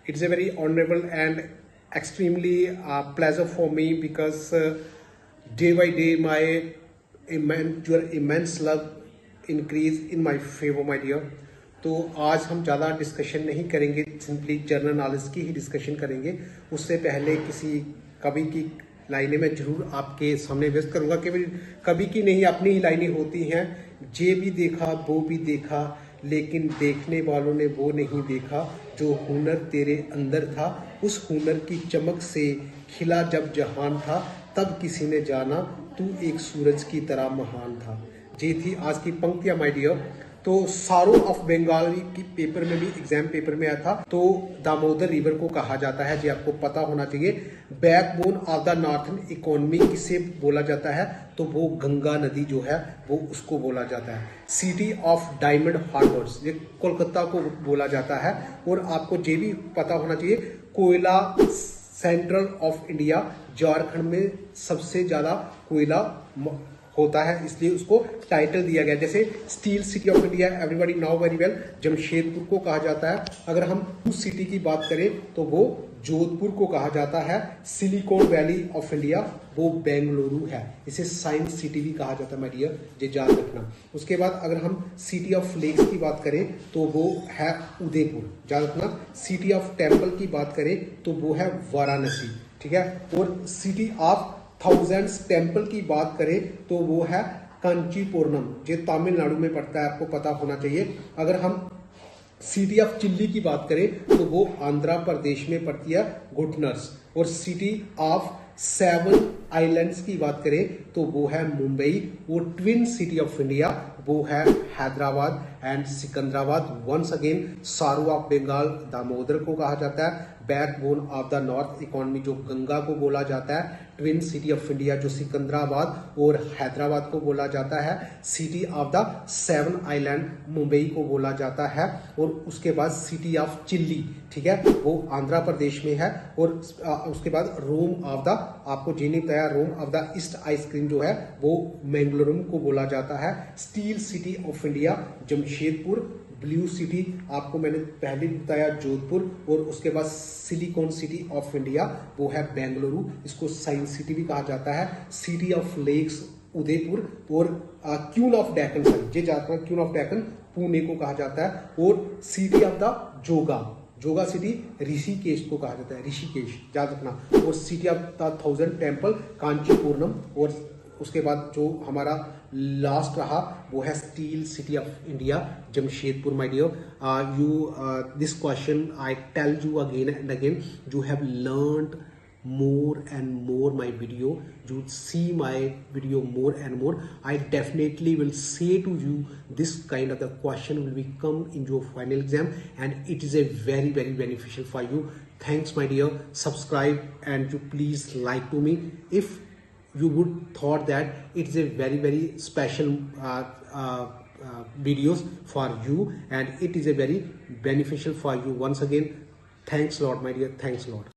It's a very honorable and extremely pleasure for me because day by day your immense love increase in my favor, my dear. तो आज हम ज़्यादा discussion नहीं करेंगे, simply general knowledge की ही discussion करेंगे। उससे पहले किसी कवि की लाइनें मैं जरूर आपके सामने व्यक्त करूंगा। केवल कवि की नहीं, अपनी ही लाइनें होती हैं। जे भी देखा वो भी देखा, लेकिन देखने वालों ने वो नहीं देखा जो हुनर तेरे अंदर था। उस हुनर की चमक से खिला जब जहान था, तब किसी ने जाना तू एक सूरज की तरह महान था। ये थी आज की पंक्तियां माय डियर। तो सारो ऑफ बंगाल की पेपर में भी, एग्जाम पेपर में आया था। तो दामोदर रिवर को कहा जाता है, जी आपको पता होना चाहिए। Backbone of the northern economy किसे बोला जाता है? तो वो गंगा नदी जो है वो उसको बोला जाता है। सिटी ऑफ डायमंड हार्बर्स, ये कोलकाता को बोला जाता है। और आपको ये भी पता होना चाहिए, कोयला सेंट्रल ऑफ इंडिया, झारखंड में सबसे ज्यादा कोयला होता है, इसलिए उसको टाइटल दिया गया। जैसे steel city of India, everybody now very well, Jamshedpur को कहा जाता है। अगर हम उस सिटी की बात करें तो वो जोधपुर को कहा जाता है। सिलिकॉन वैली ऑफ इंडिया वो बेंगलुरु है। इसे साइंस सिटी भी कहा जाता है माय डियर, ये याद रखना। उसके बाद अगर हम सिटी ऑफ लेक्स की बात करें तो वो है उदयपुर, याद रखना। सिटी ऑफ टेम्पल की बात करें तो वो है वाराणसी, ठीक है। और सिटी ऑफ थाउजेंड्स टेम्पल की बात करें तो वो है कांचीपुरम, जो तमिलनाडु में पड़ता है, आपको पता होना चाहिए। अगर हम सिटी ऑफ चिल्ली की बात करें तो वो आंध्र प्रदेश में पड़ती है, गुटनर्स। और सिटी ऑफ 7 आइलैंड्स की बात करें तो वो है मुंबई। वो ट्विन सिटी ऑफ इंडिया वो है Hyderabad and Secunderabad. Once again sorrow of Bengal Damodar को कहा जाता है। Backbone of the north economy जो गंगा को बोला जाता है। ट्विन सिटी ऑफ इंडिया जो सिकंदराबाद और हैदराबाद को बोला जाता है। City of the 7 island Mumbai को बोला जाता है। और उसके बाद सिटी ऑफ चिल्ली, ठीक है, वो आंध्र प्रदेश में है। और उसके बाद रोम ऑफ द, आपको जी नहीं बताया, रोम ऑफ द ईस्ट आइसक्रीम जो है वो मैंगलोर को बोला जाता है। Steel city of India Jamshedpur. Blue city आपको मैंने पहले बताया जोधपुर। और उसके बाद सिलिकॉन सिटी ऑफ इंडिया वो है बेंगलुरु, इसको साइंस सिटी भी कहा जाता है। City of lakes Udaipur. और क्यून ऑफ डेक्कन, ये जाता है क्यून ऑफ डेक्कन पुणे को कहा जाता है। और city of the yoga city Rishikesh को कहा जाता है, ऋषिकेश याद रखना। और city of the 1000 temple Kanchipuram. और उसके बाद जो हमारा लास्ट रहा वो है steel city of India Jamshedpur my dear. This question I tell you again and again, you have learned more and more my video, you see my video more and more. I definitely will say to you this kind of the question will be come in your final exam and it is a very very beneficial for you. Thanks my dear, subscribe and you please like to me if you would thought that it is a very very special videos for you and it is a very beneficial for you. Once again, thanks a lot my dear, thanks a lot.